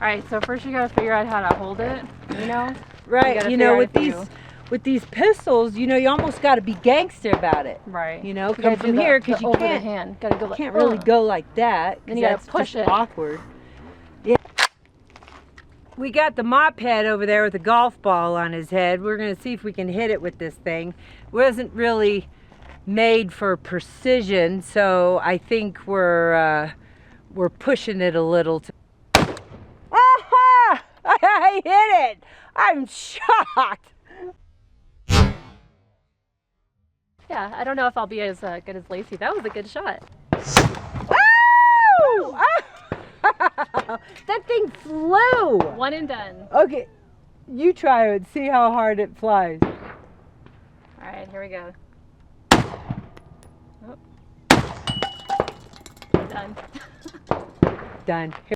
Alright, so first you gotta figure out how to hold it, you know? Right, you know, with these pistols, you know, you almost got to be gangster about it. Right. You know, come from here because you over can't, the hand. Gotta go like, can't really go like that. Then you gotta that's push just it. awkward. Yeah. We got the mop head over there with a golf ball on his head. We're going to see if we can hit it with this thing. It wasn't really made for precision, so I think we're pushing it a little. Aha! I hit it! I'm shocked! Yeah, I don't know if I'll be as good as Lacey. That was a good shot. Woo! That thing flew! One and done. Okay, you try it. See how hard it flies. Alright, here we go. Oh. Done. Done.